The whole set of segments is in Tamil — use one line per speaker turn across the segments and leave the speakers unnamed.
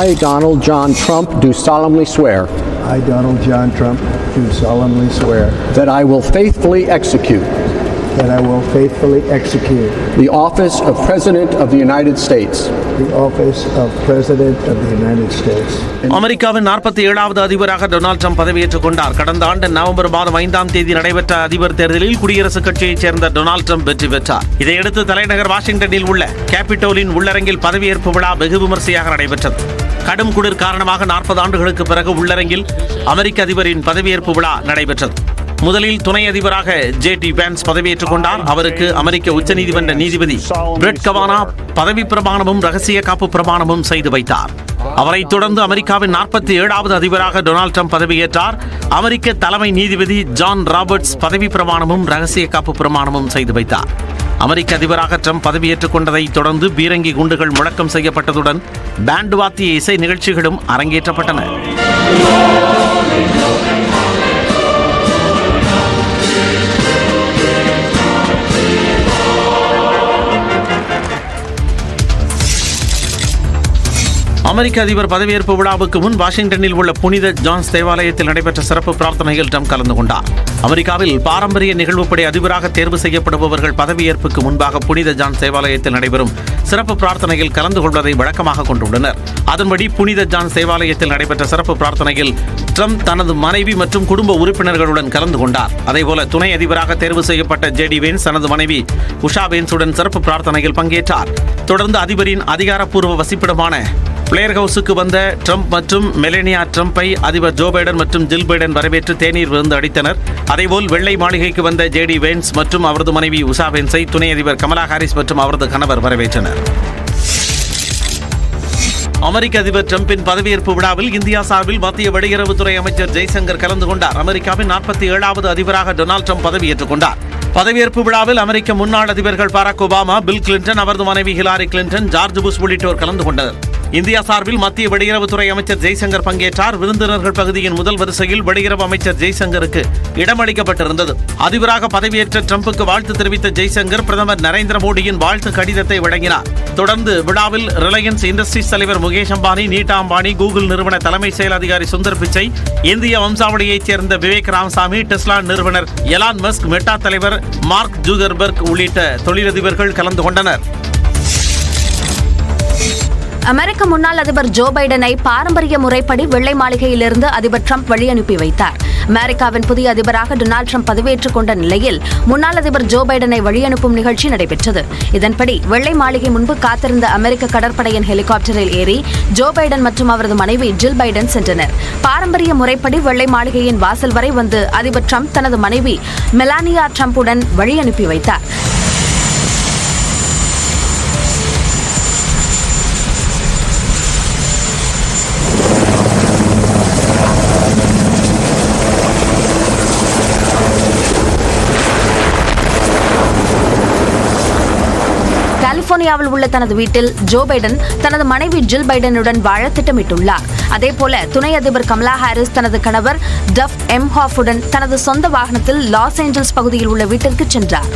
I, Donald John Trump, do solemnly swear
I, Donald John Trump, do solemnly swear
that I will faithfully execute
that I will faithfully execute
the office of President of the United States
the office of President of the United States.
அமெரிக்காவின் 47வது அதிபராக டொனால்ட் ட்ரம்ப் பதவியேற்றுக் கொண்டார். கடந்த ஆண்டு நவம்பர் மாதம் 5ஆம் தேதி நடைபெற்ற அதிபர் தேர்தலில் குடியரசுக் கட்சியைச் சேர்ந்த டொனால்ட் ட்ரம்ப் வெற்றி பெற்றார். இதையடுத்து தலைநகர் வாஷிங்டனில் உள்ள கேபிட்டோலின் உள்ளரங்கில் பதவியேற்பு விழா வெகு விமர்சையாக நடைபெற்றது. கடும் குளிர் காரணமாக 40 ஆண்டுகளுக்கு பிறகு உள்ளரங்கில் அமெரிக்க அதிபரின் பதவியேற்பு விழா நடைபெற்றது. முதலில் துணை அதிபராக ஜே.டி. வான்ஸ் பதவியேற்றுக் கொண்டார். அவருக்கு அமெரிக்க உச்சநீதிமன்ற நீதிபதி பிரெட் கவானா பதவி பிரமாணமும் ரகசிய காப்பு பிரமாணமும் செய்து வைத்தார். அவரைத் தொடர்ந்து அமெரிக்காவின் 47வது அதிபராக டொனால்ட் ட்ரம்ப் பதவியேற்றார். அமெரிக்க தலைமை நீதிபதி ஜான் ராபர்ட்ஸ் பதவி பிரமாணமும் ரகசிய காப்பு பிரமாணமும் செய்து வைத்தார். அமெரிக்க அதிபராக ட்ரம்ப் பதவியேற்றுக் கொண்டதை தொடர்ந்து பீரங்கி குண்டுகள் முழக்கம் செய்யப்பட்டதுடன் பேண்ட் வாத்திய இசை நிகழ்ச்சிகளும் அரங்கேற்றப்பட்டன. அமெரிக்க அதிபர் பதவியேற்பு விழாவுக்கு முன் வாஷிங்டனில் உள்ள புனித ஜான்ஸ் தேவாலயத்தில் நடைபெற்ற சிறப்பு பிரார்த்தனையில் ட்ரம்ப் கலந்து கொண்டார். அமெரிக்காவில் பாரம்பரிய நிகழ்வுப்படி அதிபராக தேர்வு செய்யப்படுபவர்கள் பதவியேற்புக்கு முன்பாக புனித ஜான்ஸ் தேவாலயத்தில் நடைபெறும் சிறப்பு பிரார்த்தனையில் கலந்து கொள்வதை வழக்கமாக கொண்டுள்ளனர். அதன்படி புனித ஜான்ஸ் தேவாலயத்தில் நடைபெற்ற சிறப்பு பிரார்த்தனையில் ட்ரம்ப் தனது மனைவி மற்றும் குடும்ப உறுப்பினர்களுடன் கலந்து கொண்டார். அதேபோல துணை அதிபராக தேர்வு செய்யப்பட்ட ஜே.டி. வான்ஸ் தனது மனைவி உஷா வான்ஸுடன் சிறப்பு பிரார்த்தனையில் பங்கேற்றார். தொடர்ந்து அதிபரின் அதிகாரப்பூர்வ வசிப்பிடமான பிளேர் ஹவுஸுக்கு வந்த ட்ரம்ப் மற்றும் மெலேனியா ட்ரம்பை அதிபர் ஜோ பைடன் மற்றும் ஜில் பைடன் வரவேற்று தேநீர் விருந்து அளித்தனர். அதேபோல் வெள்ளை மாளிகைக்கு வந்த ஜே.டி. வான்ஸ் மற்றும் அவரது மனைவி உஷா வான்ஸை துணை அதிபர் கமலா ஹாரிஸ் மற்றும் அவரது கணவர் வரவேற்றனர். அமெரிக்க அதிபர் ட்ரம்பின் பதவியேற்பு விழாவில் இந்தியா சார்பில் மத்திய வெளியுறவுத்துறை அமைச்சர் ஜெய்சங்கர் கலந்து கொண்டார். அமெரிக்காவின் 47வது அதிபராக டொனால்ட் ட்ரம்ப் பதவியேற்றுக் கொண்டார். பதவியேற்பு விழாவில் அமெரிக்க முன்னாள் அதிபர்கள் பராக் ஒபாமா, பில் கிளின்டன், அவரது மனைவி ஹிலாரி கிளின்டன், ஜார்ஜ் புஷ் உள்ளிட்டோர் கலந்து கொண்டனர். இந்தியா சார்பில் மத்திய வெளியுறவுத்துறை அமைச்சர் ஜெய்சங்கர் பங்கேற்றார். விருந்தினர்கள் பகுதியின் முதல் வரிசையில் வெளியுறவு அமைச்சர் ஜெய்சங்கருக்கு இடமளிக்கப்பட்டிருந்தது. அதிபராக பதவியேற்ற ட்ரம்புக்கு வாழ்த்து தெரிவித்த ஜெய்சங்கர் பிரதமர் நரேந்திர மோடியின் வாழ்த்து கடிதத்தை வழங்கினார். தொடர்ந்து விழாவில் ரிலையன்ஸ் இண்டஸ்ட்ரீஸ் தலைவர் முகேஷ் அம்பானி, நீட்டா அம்பானி, கூகுள் நிறுவன தலைமை செயல் அதிகாரி சுந்தர் பிச்சை, இந்திய வம்சாவளியைச் சேர்ந்த விவேக் ராமசாமி, டெஸ்லா நிறுவனர் எலான் மஸ்க், மெட்டா தலைவர் மார்க் ஜூகர்பர்க் உள்ளிட்ட தொழிலதிபர்கள் கலந்து கொண்டனர்.
அமெரிக்க முன்னாள் அதிபர் ஜோ பைடனை பாரம்பரிய முறைப்படி வெள்ளை மாளிகையிலிருந்து அதிபர் ட்ரம்ப் வழியனுப்பி வைத்தார். அமெரிக்காவின் புதிய அதிபராக டொனால்ட் ட்ரம்ப் பதவியேற்றுக் கொண்ட நிலையில் முன்னாள் அதிபர் ஜோ பைடனை வழியனுப்பும் நிகழ்ச்சி நடைபெற்றது. இதன்படி வெள்ளை மாளிகை முன்பு காத்திருந்த அமெரிக்க கடற்படையின் ஹெலிகாப்டரில் ஏறி ஜோ பைடன் மற்றும் அவரது மனைவி ஜில் பைடன் சென்றனர். பாரம்பரிய முறைப்படி வெள்ளை மாளிகையின் வாசல் வரை வந்து அதிபர் ட்ரம்ப் தனது மனைவி மெலானியா ட்ரம்புடன் வழியனுப்பி வைத்தார். கலிபோர்னியாவில் உள்ள தனது வீட்டில் ஜோ பைடன் தனது மனைவி ஜில் பைடனுடன் வாழ திட்டமிட்டுள்ளார். அதேபோல துணை அதிபர் கமலா ஹாரிஸ் தனது கணவர் டஃப் எம்ஹாஃபுடன் தனது சொந்த வாகனத்தில் லாஸ் ஏஞ்சல்ஸ் பகுதியில் உள்ள வீட்டிற்கு சென்றார்.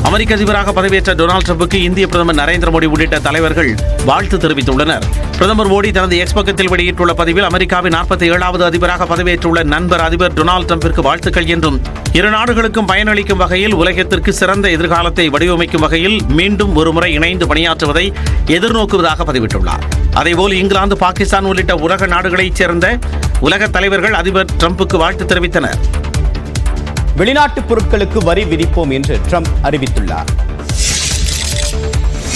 அமெரிக்க அதிபராக பதவியேற்ற டொனால்ட் ட்ரம்புக்கு இந்திய பிரதமர் நரேந்திர மோடி உள்ளிட்ட தலைவர்கள் வாழ்த்து தெரிவித்துள்ளனர். பிரதமர் மோடி தனது எக்ஸ் பக்கத்தில் வெளியிட்டுள்ள பதிவில் அமெரிக்காவின் 47வது அதிபராக பதவியேற்றுள்ள நண்பர் அதிபர் டொனால்ட் ட்ரம்பிற்கு வாழ்த்துக்கள் என்றும், இரு நாடுகளுக்கும் பயனளிக்கும் வகையில் உலகத்திற்கு சிறந்த எதிர்காலத்தை வடிவமைக்கும் வகையில் மீண்டும் ஒருமுறை இணைந்து பணியாற்றுவதை எதிர்நோக்குவதாக பதிவிட்டுள்ளார். அதேபோல் இங்கிலாந்து, பாகிஸ்தான் உள்ளிட்ட உலக நாடுகளைச் சேர்ந்த உலக தலைவர்கள் அதிபர் ட்ரம்புக்கு வாழ்த்து தெரிவித்தனர்.
வெளிநாட்டு பொருட்களுக்கு வரி விதிப்போம் என்று ட்ரம்ப் அறிவித்துள்ளார்.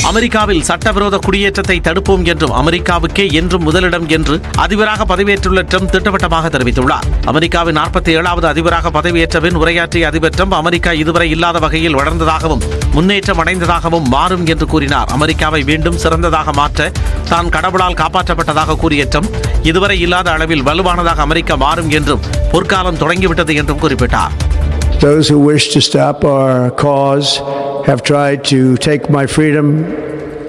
அமெரிக்காவில் சட்டவிரோத குடியேற்றத்தை தடுப்போம் என்றும் அமெரிக்காவுக்கே என்றும் முதலிடம் என்று அதிபராக பதவியேற்றுள்ள ட்ரம்ப் திட்டவட்டமாக தெரிவித்துள்ளார். அமெரிக்காவின் 47வது அதிபராக பதவியேற்ற பின் உரையாற்றிய அதிபர் ட்ரம்ப் அமெரிக்கா இதுவரை இல்லாத வகையில் வளர்ந்ததாகவும் முன்னேற்றம் அடைந்ததாகவும் மாறும் என்று கூறினார். அமெரிக்காவை மீண்டும் சிறந்ததாக மாற்ற தான் கடவுளால் காப்பாற்றப்பட்டதாக கூறிய ட்ரம்ப் இதுவரை இல்லாத அளவில் வலுவானதாக அமெரிக்கா மாறும் என்றும் பொற்காலம் தொடங்கிவிட்டது என்றும் குறிப்பிட்டார்.
Those who wish to stop our cause have tried to take my freedom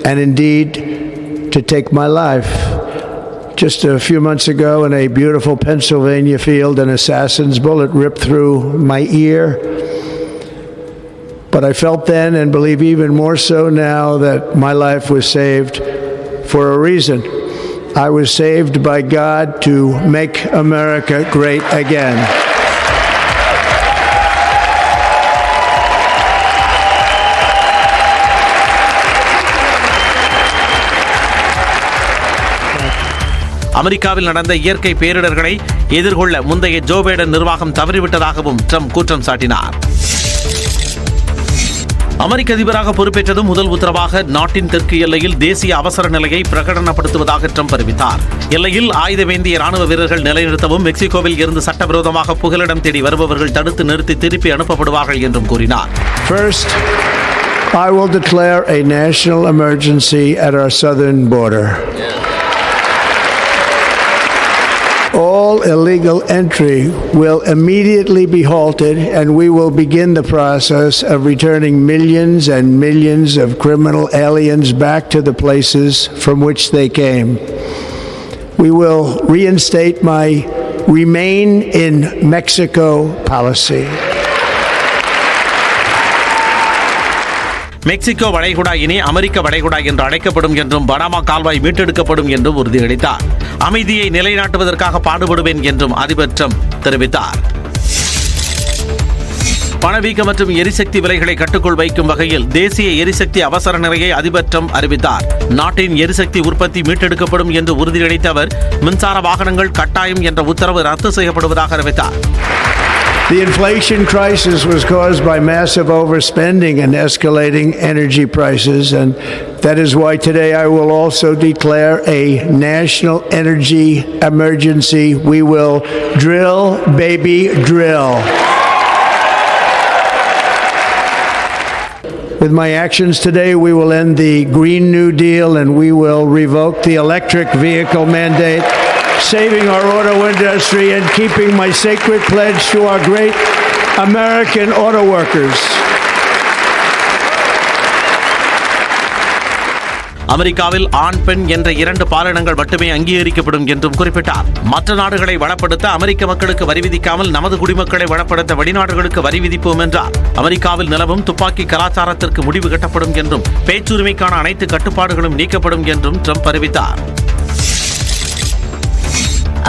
and indeed to take my life. Just a few months ago in a beautiful Pennsylvania field, an assassin's bullet ripped through my ear. But I felt then and believe even more so now that my life was saved for a reason. I was saved by God to make America great again.
அமெரிக்காவில் நடந்த இயற்கை பேரிடர்களை எதிர்கொள்ள முந்தைய ஜோ பைடன் நிர்வாகம் தவறிவிட்டதாகவும் ட்ரம்ப் குற்றம் சாட்டினார். அமெரிக்க அதிபராக பொறுப்பேற்றதும் முதல் உத்தரவாக நாட்டின் தெற்கு எல்லையில் தேசிய அவசர நிலையை பிரகடனப்படுத்துவதாக ட்ரம்ப் அறிவித்தார். எல்லையில் ஆயுதமேந்திய ராணுவ வீரர்கள் நிலைநிறுத்தவும், மெக்சிகோவில் இருந்து சட்டவிரோதமாக புகலிடம் தேடி வருபவர்கள் தடுத்து நிறுத்தி திருப்பி அனுப்பப்படுவார்கள் என்றும் கூறினார்.
First, I will declare a national emergency at our southern border. All illegal entry will immediately be halted, and we will begin the process of returning millions and millions of criminal aliens back to the places from which they came. We will reinstate my Remain in Mexico policy.
Mexico வளைகுடா இனி அமெரிக்க வளைகுடா என்று அழைக்கப்படும் என்றும் பனாமா கால்வாய் மீட்டெடுக்கப்படும் என்றும் உறுதியளித்தார். அமைதியை நிலைநாட்டுவதற்காக பாடுபடுவேன் என்றும் அதிபர் ட்ரம்ப் தெரிவித்தார். பணவீக்கம் மற்றும் எரிசக்தி விலைகளை கட்டுக்குள் வைக்கும் வகையில் தேசிய எரிசக்தி அவசர நிலையை அதிபர் ட்ரம்ப் அறிவித்தார். நாட்டின் எரிசக்தி உற்பத்தி மீட்டெடுக்கப்படும் என்று உறுதியளித்த அவர், மின்சார வாகனங்கள் கட்டாயம் என்ற உத்தரவு ரத்து செய்யப்படுவதாக அறிவித்தார்.
The inflation crisis was caused by massive overspending and escalating energy prices, and that is why today I will also declare a national energy emergency. We will drill, baby, drill. With my actions today, we will end the Green New Deal and we will revoke the electric vehicle mandate, saving our auto industry and keeping my sacred pledge to our great American auto workers.
அமெரிக்காவில் ஆண் பெண் என்ற 2 பாலினங்கள் மட்டுமே அங்கீகரிக்கப்படும் என்றும் குறிப்பிட்டார். மற்ற நாடுகளை வளப்படுத்த அமெரிக்க மக்களுக்கு வரி விதிக்காமல் நமது குடிமக்களை வளப்படுத்த வெளிநாடுகளுக்கு வரி விதிப்போம் என்றார். அமெரிக்காவில் நிலவும் துப்பாக்கி கலாச்சாரத்திற்கு முடிவு கட்டப்படும் என்றும், பேச்சுரிமைக்கான அனைத்து கட்டுப்பாடுகளும் நீக்கப்படும் என்றும் ட்ரம்ப் அறிவித்தார்.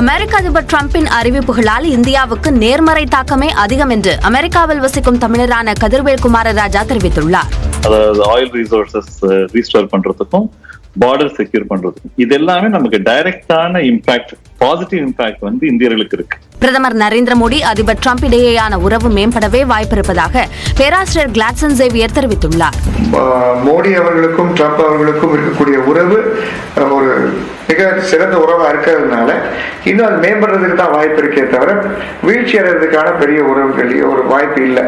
அமெரிக்க அதிபர் டிரம்பின் அறிவிப்புகளால் இந்தியாவுக்கு நேர்மறை தாக்கமே அதிகம் என்று அமெரிக்காவில் வசிக்கும் தமிழரான கதிர்வேல் குமாரராஜா தெரிவித்துள்ளார்.
அதாவது ஆயில் ரிசோர்சஸ் ரீஸ்டோர் பண்றதுக்கும், பார்டர் செக்யூர் பண்றதுக்கும், இது எல்லாமே நமக்கு டைரக்டான இம்பாக்ட், பாசிட்டிவ் இம்பாக்ட் வந்து இந்தியர்களுக்கு இருக்கு.
பிரதமர் நரேந்திர மோடி அதிபர் டிரம்ப் இடையேயான உறவு மேம்படவே வாய்ப்பிருப்பதாக பேராசிரியர் கிளாட்சன் சேவியர் தெரிவித்துள்ளார்.
மோடி அவர்களுக்கும் ட்ரம்ப் அவர்களுக்கும் இருக்கக்கூடிய உறவு ஒரு மிக சிறந்த உறவா இருக்கிறதுனால இன்னும் அது மேம்படுறதுக்கு தான் வாய்ப்பு இருக்கே தவிர வீழ்ச்சி அடைறதுக்கான பெரிய உறவுகள் ஒரு வாய்ப்பு இல்லை.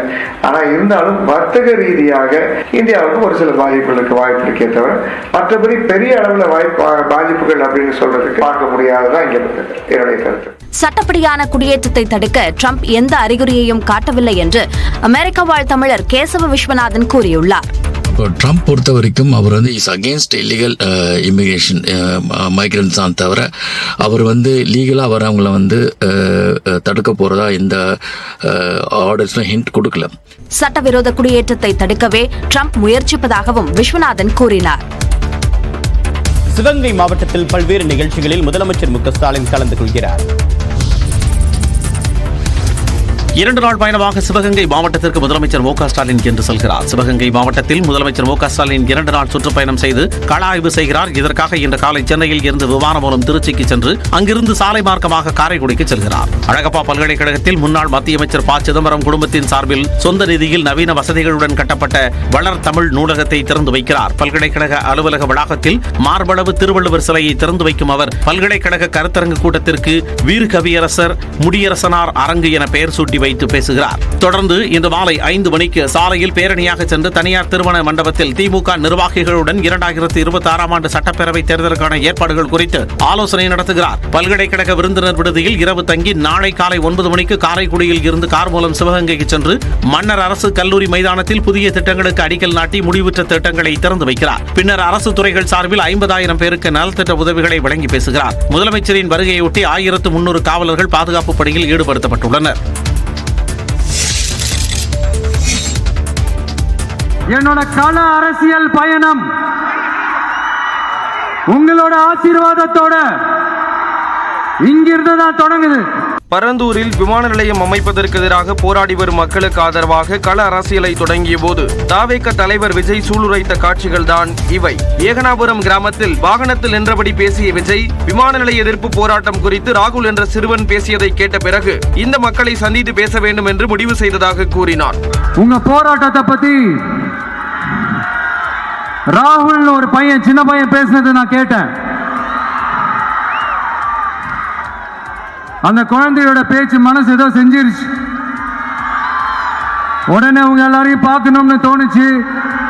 ஆனா இருந்தாலும் வர்த்தக ரீதியாக இந்தியாவுக்கு ஒரு சில பாதிப்புகளுக்கு வாய்ப்பு இருக்கே தவிர மற்றபடி பெரிய அளவுல பாதிப்புகள் அப்படின்னு சொல்றதுக்கு பார்க்க முடியாததான் இங்க என்னுடைய கருத்து.
சட்டப்படியான குடியேற்றத்தை தடுக்க ட்ரம்ப் எந்த அறிகுறியையும் காட்டவில்லை என்று அமெரிக்க வாழ் தமிழர் கேசவ விஸ்வநாதன் கூறியுள்ளார்.
ட்ரம்ப் பொறுத்த வரைக்கும் அவர் வந்து is against illegal immigration migrants தான் தவிர அவர் வந்து லீகலாக வரவங்களை வந்து தடுக்க போறதா இந்த ஆர்டர்ஸ்ல ஹிண்ட் கொடுக்கல.
சட்டவிரோத குடியேற்றத்தை தடுக்கவே ட்ரம்ப் முயற்சிப்பதாகவும் விஸ்வநாதன் கூறினார்.
சிவகங்கை மாவட்டத்தில் பல்வேறு நிகழ்ச்சிகளில் முதலமைச்சர் மு க ஸ்டாலின் கலந்து கொள்கிறார்.
2 நாள் பயணமாக சிவகங்கை மாவட்டத்திற்கு முதலமைச்சர் மு க ஸ்டாலின் இன்று செல்கிறார். சிவகங்கை மாவட்டத்தில் முதலமைச்சர் மு க ஸ்டாலின் 2 நாள் சுற்றுப்பயணம் செய்து கள ஆய்வு செய்கிறார். இதற்காக இன்று காலை சென்னையில் இருந்து விமானம் மூலம் திருச்சிக்கு சென்று அங்கிருந்து சாலை மார்க்கமாக காரைக்குடிக்கு செல்கிறார். அழகப்பா பல்கலைக்கழகத்தில் முன்னாள் மத்திய அமைச்சர் ப. சிதம்பரம் குடும்பத்தின் சார்பில் சொந்த நிதியில் நவீன வசதிகளுடன் கட்டப்பட்ட வளர் தமிழ் நூலகத்தை திறந்து வைக்கிறார். பல்கலைக்கழக அலுவலக வளாகத்தில் மார்பளவு திருவள்ளுவர் சிலையை திறந்து வைக்கும் அவர் பல்கலைக்கழக கருத்தரங்கு கூட்டத்திற்கு வீறு கவியரசர் முடியரசனார் அரங்கு என பெயர் சூட்டி வைத்து பேசுகிறார். தொடர்ந்து இன்று மாலை 5 மணிக்கு சாலையில் பேரணியாக சென்று தனியார் திருமண மண்டபத்தில் திமுக நிர்வாகிகளுடன் 2026 ஆண்டு சட்டப்பேரவை தேர்தலுக்கான ஏற்பாடுகள் குறித்து ஆலோசனை நடத்துகிறார். பல்கலைக்கழக விருந்தினர் விடுதியில் இரவு தங்கி நாளை காலை 9 மணிக்கு காரைக்குடியில் இருந்து கார் மூலம் சிவகங்கைக்கு சென்று மன்னர் அரசு கல்லூரி மைதானத்தில் புதிய திட்டங்களுக்கு அடிக்கல் நாட்டி முடிவுற்ற திட்டங்களை திறந்து வைக்கிறார். பின்னர் அரசு துறைகள் சார்பில் 50,000 பேருக்கு நலத்திட்ட உதவிகளை வழங்கி பேசுகிறார். முதலமைச்சரின் வருகையொட்டி 1300 காவலர்கள் பாதுகாப்பு பணியில் ஈடுபடுத்தப்பட்டுள்ளனர்.
என்னோட கள அரசியல் பயணம் உங்களோட ஆசீர்வாதத்தோட இங்கிருந்து தான் தொடங்குது.
பரந்தூரில் விமான நிலையம் அமைப்பதற்கு எதிராக போராடி வரும் மக்களுக்கு ஆதரவாக கள அரசியலை தொடங்கிய போது தாவேக தலைவர் விஜய் சூளுரைத்த காட்சிகள் தான் இவை. ஏகனாபுரம் கிராமத்தில் வாகனத்தில் நின்றபடி பேசிய விஜய் விமான நிலைய எதிர்ப்பு போராட்டம் குறித்து ராகுல் என்ற சிறுவன் பேசியதை கேட்ட பிறகு இந்த மக்களை சந்தித்து பேச வேண்டும் என்று முடிவு செய்ததாக கூறினார்.
உங்க போராட்டத்தை பத்தி ராகுல் ஒரு பையன், சின்ன பையன் பேசினதை நான் கேட்டேன். அந்த குழந்தையோட பேச்சு மனசு ஏதோ செஞ்சிருச்சு. உடனே உங்க எல்லாரையும் பார்க்கணும்னு தோணுச்சு,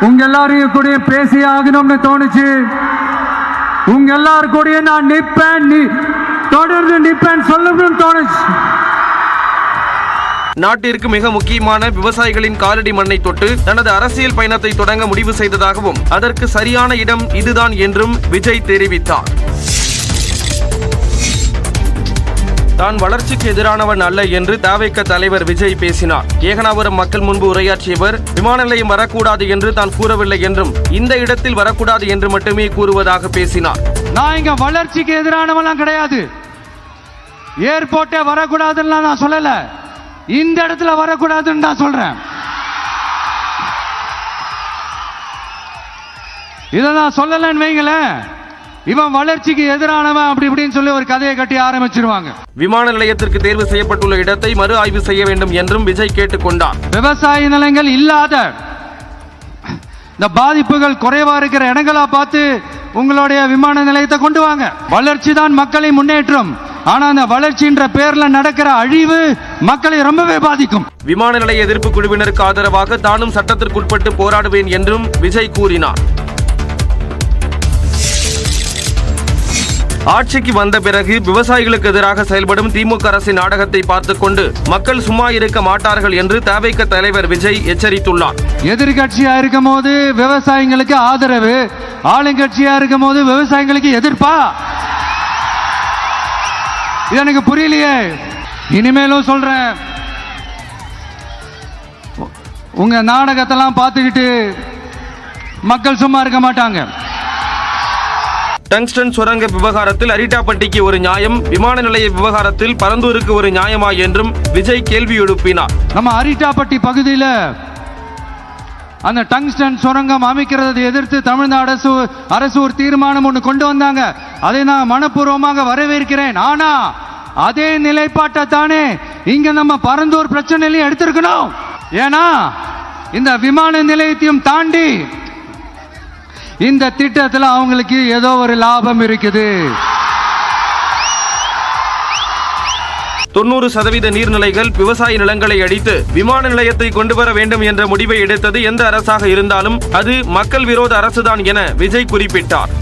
உங்க எல்லாரையும் கூட பேசி ஆகணும்னு தோணுச்சு, உங்க எல்லாரு கூட நான் நிப்பேன், தொடர்ந்து நிப்பேன் சொல்லணும்னு தோணுச்சு.
நாட்டிற்கு மிக முக்கியமான விவசாயிகளின் காலடி மண்ணை தொட்டு தனது அரசியல் பயணத்தை தொடங்க முடிவு செய்ததாகவும் அதற்கு சரியான இடம் இதுதான் என்றும் விஜய் தெரிவித்தார். தான் வளர்ச்சிக்கு எதிரானவன் அல்ல என்று தாவேக தலைவர் விஜய் பேசினார். ஏகனாபுரம் மக்கள் முன்பு உரையாற்றியவர் விமான நிலையம் வரக்கூடாது என்று தான் கூறவில்லை என்றும் இந்த இடத்தில் வரக்கூடாது என்று மட்டுமே கூறுவதாக பேசினார்.
நான் இங்க வளர்ச்சிக்கு எதிரானவெல்லாம் கிடையாது, ஏர்போர்ட்டே வரக்கூடாதுன்னு நான் சொல்லல, இந்த இடத்துல வரக்கூடாதுன்னு நான் சொல்றேன். இதை நான் சொல்லலன்னு வைங்களேன், இவன் வளர்ச்சிக்கு எதிரானவன் அப்படி இப்படின்னு சொல்லி ஒரு கதையை கட்டி ஆரம்பிச்சிருவாங்க.
விமான நிலையத்திற்கு தேர்வு செய்யப்பட்டுள்ள இடத்தை மறு ஆய்வு செய்ய வேண்டும் என்றும் விஜய் கேட்டுக்கொண்டார்.
விவசாய நிலங்கள் இல்லாத இந்த பாதிப்புகள் குறைவா இருக்கிற இடங்களா பார்த்து உங்களுடைய விமான நிலையத்தை கொண்டு வாங்க. வளர்ச்சி தான் மக்களை முன்னேற்றம். ஆனா அந்த வளர்ச்சின்ற பேர்ல நடக்கிற அழிவு மக்களை ரொம்பவே பாதிக்கும்.
விமான நிலைய எதிர்ப்பு குழுவினருக்கு ஆதரவாக தானும் சட்டத்திற்குட்பட்டு போராடுவேன் என்றும் விஜய் கூறினார். ஆட்சிக்கு வந்த பிறகு விவசாயிகளுக்கு எதிராக செயல்படும் திமுக அரசின் நாடகத்தை பார்த்துக் கொண்டு மக்கள் சும்மா இருக்க மாட்டார்கள் என்று தாவேக தலைவர் விஜய் எச்சரித்துள்ளார்.
எதிர்கட்சியா இருக்கும் போது விவசாயிகளுக்கு ஆதரவு, ஆளுங்கட்சியா இருக்கும் போது விவசாயிகளுக்கு எதிர்ப்பா? இது எனக்கு புரியலையே. இனிமேலும் சொல்றேன், உங்க நாடகத்தெல்லாம் பார்த்துக்கிட்டு மக்கள் சும்மா இருக்க மாட்டாங்க.
டங்ஸ்டன் சுரங்க விவகாரத்தில் அரிட்டாப்பட்டிக்கு ஒரு நியாயம், விமான நிலைய விவகாரத்தில் பரந்தூருக்கு ஒரு நியாயமா என்றும் விஜய் கேள்வி எழுப்பினார்.
நம்ம அரிட்டாப்பட்டி பகுதியில் அந்த டங்ஸ்டன் சுரங்கம் அமைக்கிறதை எதிர்த்து தமிழ்நாடு அரசு ஒரு தீர்மானம் ஒன்று கொண்டு வந்தாங்க. அதை நான் மனப்பூர்வமாக வரவேற்கிறேன். ஆனா அதே நிலைப்பாட்டை தானே இங்க நம்ம பரந்தூர் பிரச்சனையிலையும் எடுத்திருக்கணும். ஏன்னா இந்த விமான நிலையத்தையும் தாண்டி இந்த திட்டத்தில் அவங்களுக்கு ஏதோ ஒரு லாபம் இருக்குது.
90% நீர்நிலைகள் விவசாய நிலங்களை அடித்து விமான நிலையத்தை கொண்டு வர வேண்டும் என்ற முடிவை எடுத்தது எந்த அரசாக இருந்தாலும் அது மக்கள் விரோத அரசுதான் என விஜய் குறிப்பிட்டார்.